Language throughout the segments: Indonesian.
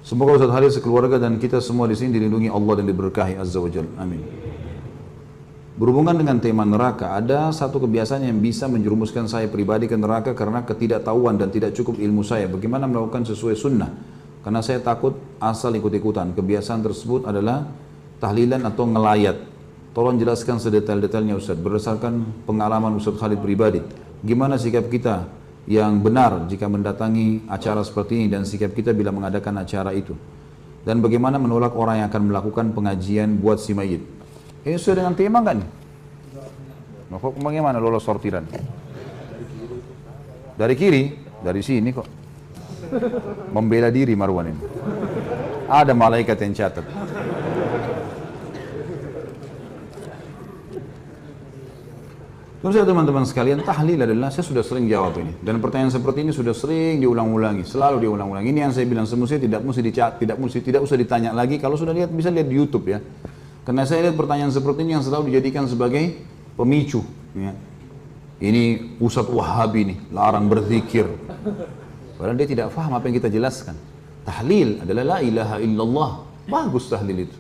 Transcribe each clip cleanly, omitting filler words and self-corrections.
Semoga Ustaz Khalid sekeluarga dan kita semua di sini dilindungi Allah dan diberkahi Azza wa Jalla. Amin. Berhubungan dengan tema neraka, ada satu kebiasaan yang bisa menjerumuskan saya pribadi ke neraka karena ketidaktahuan dan tidak cukup ilmu saya. Bagaimana melakukan sesuai sunnah? Karena saya takut asal ikut-ikutan. Kebiasaan tersebut adalah tahlilan atau ngelayat. Tolong jelaskan sedetail-detailnya Ustaz, berdasarkan pengalaman Ustaz Khalid pribadi. Gimana sikap kita yang benar jika mendatangi acara seperti ini dan sikap kita bila mengadakan acara itu? Dan bagaimana menolak orang yang akan melakukan pengajian buat si mayit? Ini sesuai dengan tema kan? Bagaimana lolos sortiran? Dari kiri? Dari sini kok. Membela diri Marwan ini. Ada malaikat yang catat. Terus teman-teman sekalian, tahlil adalah, saya sudah sering jawab ini. Dan pertanyaan seperti ini sudah sering diulang-ulangi, selalu diulang-ulangi. Ini yang saya bilang, semestinya tidak usah ditanya lagi. Kalau sudah lihat, bisa lihat di YouTube ya. Karena saya lihat pertanyaan seperti ini yang selalu dijadikan sebagai pemicu. Ya. Ini Ustadz Wahabi nih, larang berzikir. Padahal dia tidak paham apa yang kita jelaskan. Tahlil adalah la ilaha illallah. Bagus tahlil itu.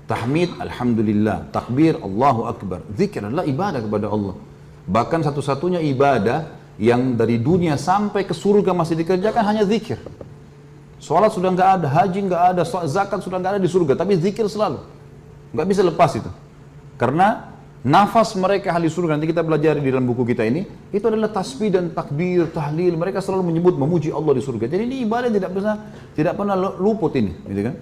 Tahmid, alhamdulillah. Takbir, Allahu Akbar. Zikir adalah ibadah kepada Allah. Bahkan satu-satunya ibadah yang dari dunia sampai ke surga masih dikerjakan hanya zikir. Sholat sudah nggak ada, haji nggak ada, zakat sudah nggak ada di surga, tapi zikir selalu. Nggak bisa lepas itu. Karena nafas mereka ahli surga, nanti kita belajar di dalam buku kita ini, itu adalah tasbih dan takbir, tahlil. Mereka selalu menyebut, memuji Allah di surga. Jadi ini ibadah tidak pernah luput ini, gitu kan?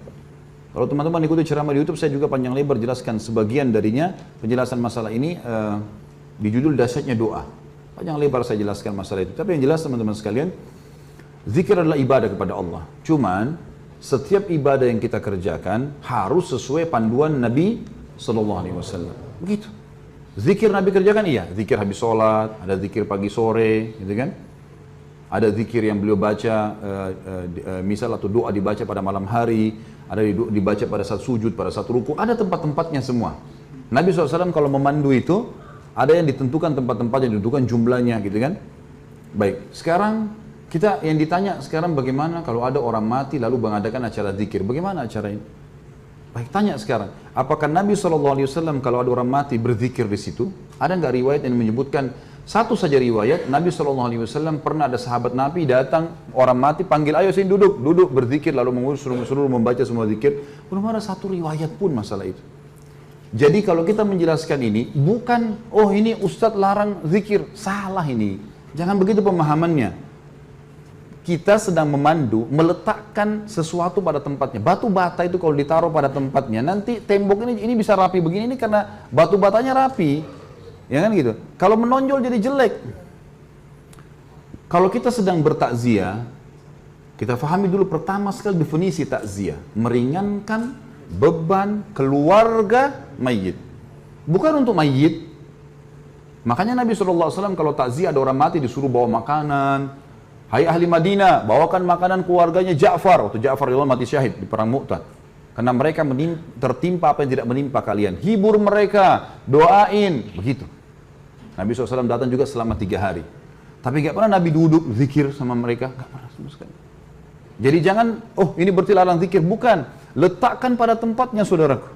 Kalau teman-teman ikuti ceramah di YouTube, saya juga panjang lebar jelaskan sebagian darinya, penjelasan masalah ini di judul Dahsyatnya Doa. Panjang lebar saya jelaskan masalah itu. Tapi yang jelas teman-teman sekalian, zikir adalah ibadah kepada Allah. Cuman setiap ibadah yang kita kerjakan harus sesuai panduan Nabi SAW. Begitu. Zikir Nabi kerjakan iya, zikir habis sholat, ada zikir pagi sore, gitu kan? Ada zikir yang beliau baca, misal atau doa dibaca pada malam hari, ada dibaca pada saat sujud, pada saat ruku, ada tempat-tempatnya semua. Nabi SAW kalau memandu itu, ada yang ditentukan tempat-tempat yang ditentukan jumlahnya, gitu kan? Baik, sekarang kita yang ditanya sekarang bagaimana kalau ada orang mati lalu mengadakan acara zikir, bagaimana acara ini? Baik, tanya sekarang, apakah Nabi SAW kalau ada orang mati berzikir di situ? Ada nggak riwayat yang menyebutkan? Satu saja riwayat, Nabi SAW pernah ada sahabat Nabi datang, orang mati panggil, ayo sini duduk berzikir, lalu mengurus suruh membaca semua zikir. Belum ada satu riwayat pun masalah itu. Jadi kalau kita menjelaskan ini, bukan, oh ini Ustadz larang zikir, salah ini. Jangan begitu pemahamannya. Kita sedang memandu, meletakkan sesuatu pada tempatnya. Batu bata itu kalau ditaruh pada tempatnya, nanti tembok ini bisa rapi begini, ini karena batu batanya rapi. Ya kan gitu. Kalau menonjol jadi jelek. Kalau kita sedang bertakziah, kita fahami dulu pertama sekali definisi takziah. Meringankan beban keluarga mayit. Bukan untuk mayit. Makanya Nabi SAW kalau takziah ada orang mati disuruh bawa makanan. Hai ahli Madinah, bawakan makanan keluarganya Ja'far. Waktu Ja'far mati syahid di perang Mu'tah. Karena mereka tertimpa apa yang tidak menimpa kalian. Hibur mereka, doain, begitu. Nabi SAW datang juga selama 3 hari. Tapi gak pernah Nabi duduk zikir sama mereka. Gak pernah sama sekali. Jadi jangan, oh ini berarti larang zikir. Bukan. Letakkan pada tempatnya saudaraku.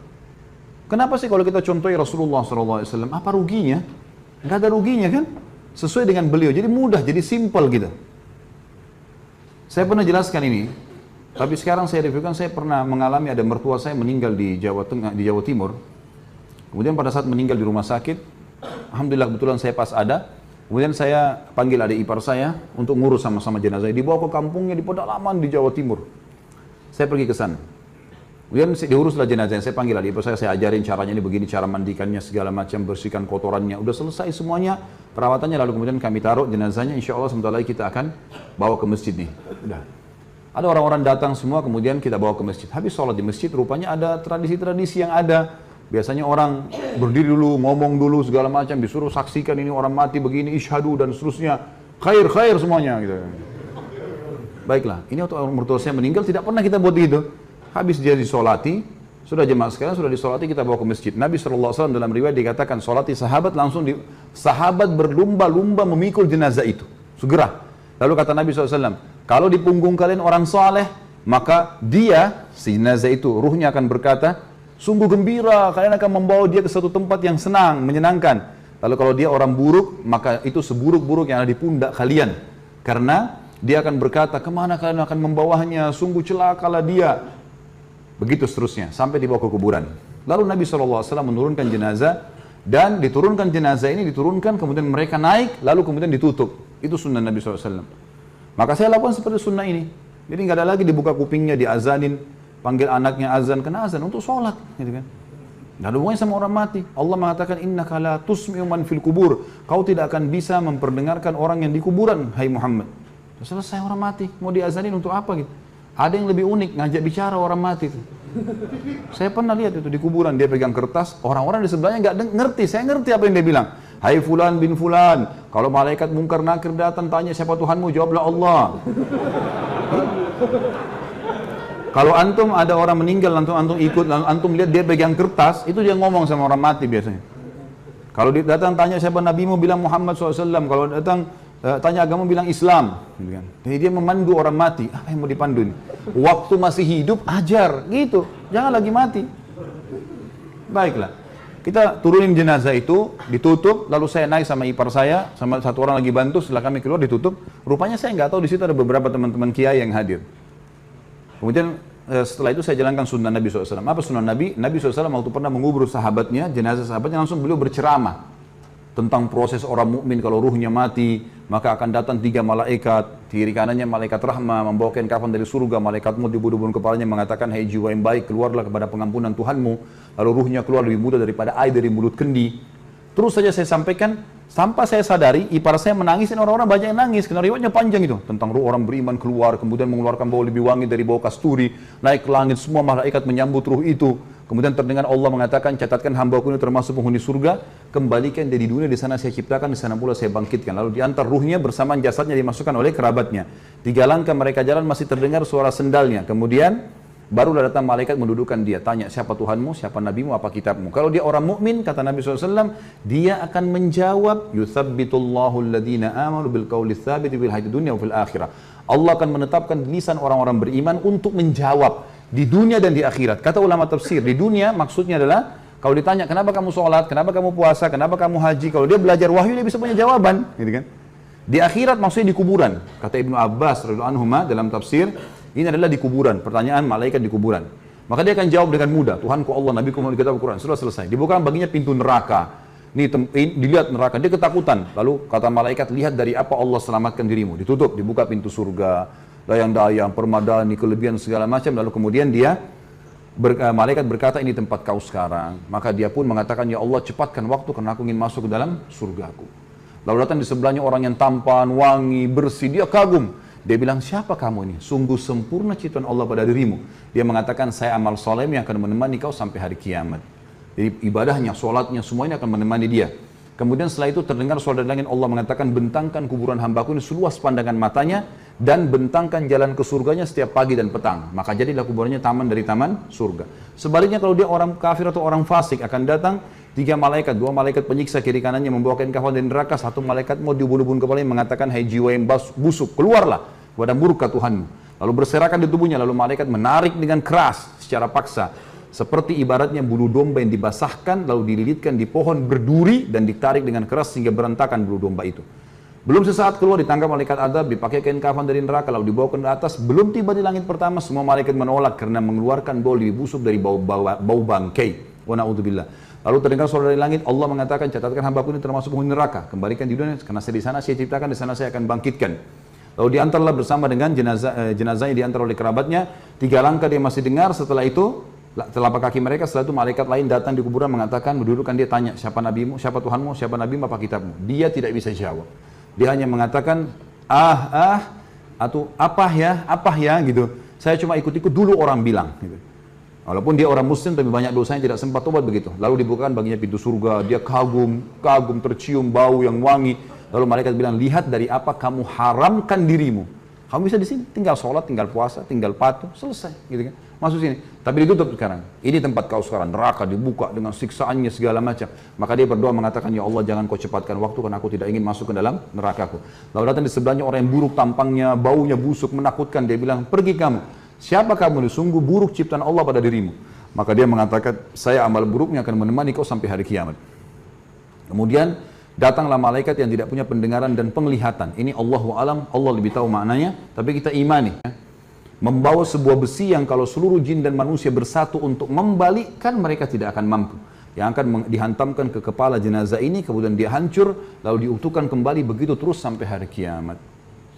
Kenapa sih kalau kita contohi Rasulullah SAW? Apa ruginya? Gak ada ruginya kan? Sesuai dengan beliau. Jadi mudah, jadi simple gitu. Saya pernah jelaskan ini. Tapi sekarang saya reviewkan, saya pernah mengalami ada mertua saya meninggal di Jawa Tengah, di Jawa Timur. Kemudian pada saat meninggal di rumah sakit, alhamdulillah kebetulan saya pas ada. Kemudian saya panggil adik ipar saya untuk ngurus sama-sama jenazah. Dibawa ke kampungnya di pedalaman di Jawa Timur. Saya pergi ke sana. Kemudian diuruslah jenazahnya. Saya panggil adik ipar saya ajarin caranya ini begini, cara mandikannya segala macam, bersihkan kotorannya. Udah selesai semuanya perawatannya, lalu kemudian kami taruh jenazahnya. Insya Allah sebentar lagi kita akan bawa ke masjid nih. Udah. Ada orang-orang datang semua, kemudian kita bawa ke masjid. Habis sholat di masjid, rupanya ada tradisi-tradisi yang ada. Biasanya orang berdiri dulu, ngomong dulu, segala macam, disuruh saksikan ini orang mati begini, isyhadu dan seterusnya. Khair semuanya gitu. Baiklah, ini waktu mertua saya meninggal, tidak pernah kita buat gitu. Habis dia disolati, sudah jemaah sekalian, sudah disolati, kita bawa ke masjid. Nabi SAW dalam riwayat dikatakan, solati sahabat langsung, sahabat berlumba-lumba memikul jenazah itu. Segera. Lalu kata Nabi SAW, kalau di punggung kalian orang saleh, maka dia, si jenazah itu, ruhnya akan berkata, sungguh gembira, kalian akan membawa dia ke suatu tempat yang senang, menyenangkan. Lalu kalau dia orang buruk, maka itu seburuk-buruk yang ada di pundak kalian. Karena dia akan berkata, kemana kalian akan membawanya, sungguh celakalah dia. Begitu seterusnya, sampai dibawa ke kuburan. Lalu Nabi SAW menurunkan jenazah, dan diturunkan jenazah ini, diturunkan, kemudian mereka naik, lalu kemudian ditutup. Itu sunnah Nabi SAW. Maka saya lakukan seperti sunnah ini. Jadi nggak ada lagi dibuka kupingnya, diazanin, panggil anaknya azan, kena azan untuk sholat. Gitu kan. Nggak ada hubungannya sama orang mati. Allah mengatakan, innaka la tusmi'u man fil kubur. Kau tidak akan bisa memperdengarkan orang yang di kuburan, hai Muhammad. Selesai orang mati, mau diazanin untuk apa gitu? Ada yang lebih unik, ngajak bicara orang mati itu. Saya pernah lihat itu di kuburan, dia pegang kertas, orang-orang di sebelahnya nggak ngerti, saya ngerti apa yang dia bilang. Hai fulan bin fulan, kalau malaikat mungkar nakir datang tanya siapa Tuhanmu, jawablah Allah. Kalau antum ada orang meninggal, antum ikut, antum lihat dia pegang kertas, itu dia ngomong sama orang mati biasanya. Kalau datang tanya siapa nabimu, bilang Muhammad SAW. Kalau datang tanya agama, bilang Islam. Jadi dia memandu orang mati. Apa yang mau dipandu ini? Waktu masih hidup, ajar. Gitu. Jangan lagi mati. Baiklah. Kita turunin jenazah itu, ditutup, lalu saya naik sama ipar saya, sama satu orang lagi bantu, setelah kami keluar ditutup. Rupanya saya nggak tahu di situ ada beberapa teman-teman kiai yang hadir. Kemudian setelah itu saya jalankan sunnah Nabi SAW. Apa sunnah Nabi? Nabi SAW waktu pernah mengubur sahabatnya, jenazah sahabatnya, langsung beliau berceramah tentang proses orang mukmin kalau ruhnya mati, maka akan datang 3 malaikat, di kiri kanannya malaikat rahmah, membawakan kafan dari surga, malaikat maut diburu-buru kepalanya mengatakan, hai jiwa yang baik, keluarlah kepada pengampunan Tuhanmu, lalu ruhnya keluar lebih mudah daripada air dari mulut kendi. Terus saja saya sampaikan, sampai saya sadari, ipar saya menangis, dan orang-orang banyak yang nangis, karena riwayatnya panjang itu, tentang ruh orang beriman keluar, kemudian mengeluarkan bau lebih wangi dari bau kasturi, naik ke langit, semua malaikat menyambut ruh itu. Kemudian terdengar Allah mengatakan, catatkan hambaku ini termasuk penghuni surga, kembalikan dia di dunia, di sana saya ciptakan, di sana pula saya bangkitkan. Lalu diantar ruhnya bersamaan jasadnya dimasukkan oleh kerabatnya. 3 langkah mereka jalan masih terdengar suara sendalnya. Kemudian barulah datang malaikat mendudukkan dia, tanya siapa Tuhanmu, siapa nabimu, apa kitabmu. Kalau dia orang mukmin, kata Nabi SAW, dia akan menjawab, yuthabbitullahu alladhina amanu bil qawli tsabiti fil hayatid dunya wa fil akhirah. Allah akan menetapkan lisan orang-orang beriman untuk menjawab di dunia dan di akhirat. Kata ulama tafsir, di dunia maksudnya adalah kalau ditanya kenapa kamu sholat, kenapa kamu puasa, kenapa kamu haji, kalau dia belajar wahyu dia bisa punya jawaban, gitu kan? Di akhirat maksudnya di kuburan. Kata Ibnu Abbas radhiyallahu anhu dalam tafsir, ini adalah di kuburan, pertanyaan malaikat di kuburan. Maka dia akan jawab dengan mudah, Tuhanku Allah, Nabiku Muhammad, kitab Al-Quran. Sudah selesai. Dibukakan baginya pintu neraka. Ini dilihat neraka, dia ketakutan. Lalu kata malaikat, lihat dari apa Allah selamatkan dirimu. Ditutup, dibuka pintu surga, dayang-dayang, permadani, kelebihan segala macam. Lalu kemudian dia malaikat berkata, ini tempat kau sekarang. Maka dia pun mengatakan, ya Allah cepatkan waktu karena aku ingin masuk ke dalam surgaku. Lalu datang di sebelahnya orang yang tampan, wangi, bersih, dia kagum. Dia bilang, siapa kamu ini? Sungguh sempurna ciptaan Allah pada dirimu. Dia mengatakan, saya amal soleh yang akan menemani kau sampai hari kiamat. Jadi ibadahnya, sholatnya, semuanya akan menemani dia. Kemudian setelah itu terdengar suara dari langit, Allah mengatakan, bentangkan kuburan hambaku ini seluas pandangan matanya, dan bentangkan jalan ke surganya setiap pagi dan petang. Maka jadilah kuburannya taman dari taman surga. Sebaliknya kalau dia orang kafir atau orang fasik, akan datang 3 malaikat, 2 malaikat penyiksa kiri kanannya membawakan kafan dari neraka, 1 malaikat mau diubun-ubun kepalanya mengatakan, hai jiwa yang busuk, keluarlah kepada murka Tuhanmu. Lalu berserakan di tubuhnya, lalu malaikat menarik dengan keras secara paksa. Seperti ibaratnya bulu domba yang dibasahkan, lalu dililitkan di pohon berduri dan ditarik dengan keras sehingga berantakan bulu domba itu. Belum sesaat keluar ditangkap malaikat adab, dipakai kain kafan dari neraka, lalu dibawa ke atas. Belum tiba di langit pertama, semua malaikat menolak karena mengeluarkan bau lebih busuk dari bau bangkai. Wa na'udzubillah. Lalu terdengar suara dari langit, Allah mengatakan, catatkan hambaku ini termasuk penghuni neraka. Kembalikan di dunia, karena di sana saya ciptakan, di sana saya akan bangkitkan. Lalu diantarlah bersama dengan jenazahnya diantar oleh kerabatnya. 3 langkah dia masih dengar, setelah itu telapak kaki mereka, setelah itu malaikat lain datang di kuburan mengatakan, mendudukkan dia, tanya siapa nabimu, siapa Tuhanmu, siapa nabimu, apa kitabmu. Dia tidak bisa jawab. Dia hanya mengatakan atau apa ya gitu. Saya cuma ikut-ikut dulu orang bilang gitu. Walaupun dia orang muslim tapi banyak dosanya, tidak sempat tobat begitu. Lalu dibukakan baginya pintu surga, dia kagum tercium bau yang wangi. Lalu malaikat bilang, lihat dari apa kamu haramkan dirimu. Kamu bisa di sini, tinggal sholat, tinggal puasa, tinggal patuh, selesai, gitu kan? Masuk sini. Tapi ditutup sekarang. Ini tempat kau sekarang, neraka dibuka dengan siksaannya segala macam. Maka dia berdoa mengatakan, ya Allah jangan kau cepatkan waktu karena aku tidak ingin masuk ke dalam nerakaku. Lalu datang di sebelahnya orang yang buruk tampangnya, baunya busuk, menakutkan. Dia bilang, pergi kamu. Siapa kamu? Sungguh buruk ciptaan Allah pada dirimu. Maka dia mengatakan, saya amal buruknya akan menemani kau sampai hari kiamat. Kemudian datanglah malaikat yang tidak punya pendengaran dan penglihatan. Ini Allahu alam, Allah lebih tahu maknanya, tapi kita imani. Membawa sebuah besi yang kalau seluruh jin dan manusia bersatu untuk membalikkan, mereka tidak akan mampu. Yang akan dihantamkan ke kepala jenazah ini, kemudian dia hancur, lalu diutuhkan kembali, begitu terus sampai hari kiamat.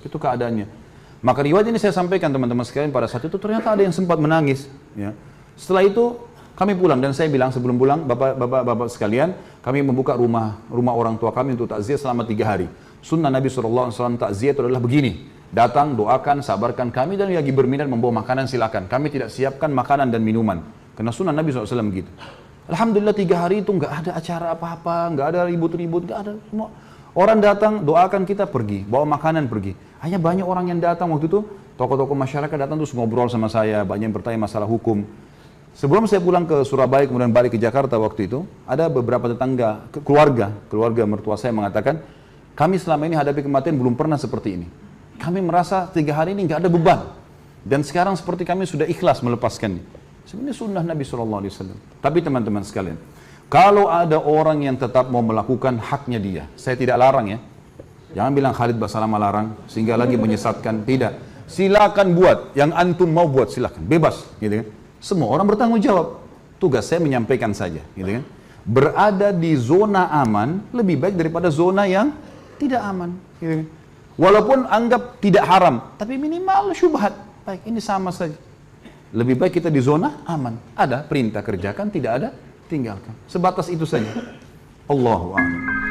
Itu keadaannya. Maka riwayat ini saya sampaikan teman-teman sekalian, pada saat itu ternyata ada yang sempat menangis. Ya. Setelah itu kami pulang, dan saya bilang sebelum pulang, bapak-bapak sekalian, kami membuka rumah orang tua kami untuk takziah selama 3 hari. Sunnah Nabi SAW takziah itu adalah begini, datang, doakan, sabarkan kami, dan lagi berminat membawa makanan silakan. Kami tidak siapkan makanan dan minuman, karena sunnah Nabi SAW gitu. Alhamdulillah 3 hari itu nggak ada acara apa-apa, nggak ada ribut-ribut, nggak ada semua. Orang datang, doakan kita, pergi, bawa makanan, pergi. Hanya banyak orang yang datang waktu itu, tokoh-tokoh masyarakat datang terus ngobrol sama saya, banyak yang bertanya masalah hukum. Sebelum saya pulang ke Surabaya, kemudian balik ke Jakarta waktu itu, ada beberapa tetangga, keluarga mertua saya mengatakan, kami selama ini hadapi kematian belum pernah seperti ini. Kami merasa 3 hari ini nggak ada beban. Dan sekarang seperti kami sudah ikhlas melepaskannya. Sebenarnya sunnah Nabi SAW. Tapi teman-teman sekalian, kalau ada orang yang tetap mau melakukan haknya dia, saya tidak larang ya. Jangan bilang Khalid Basalamah larang, sehingga lagi menyesatkan. Tidak. Silakan buat, yang antum mau buat silakan, bebas. Gitu kan. Semua orang bertanggung jawab. Tugas saya menyampaikan saja. Gitu kan. Berada di zona aman, lebih baik daripada zona yang tidak aman. Gitu kan. Walaupun anggap tidak haram, tapi minimal syubhat. Baik, ini sama saja. Lebih baik kita di zona aman. Ada perintah kerjakan, tidak ada tinggalkan. Sebatas itu saja. Allahu a'lam.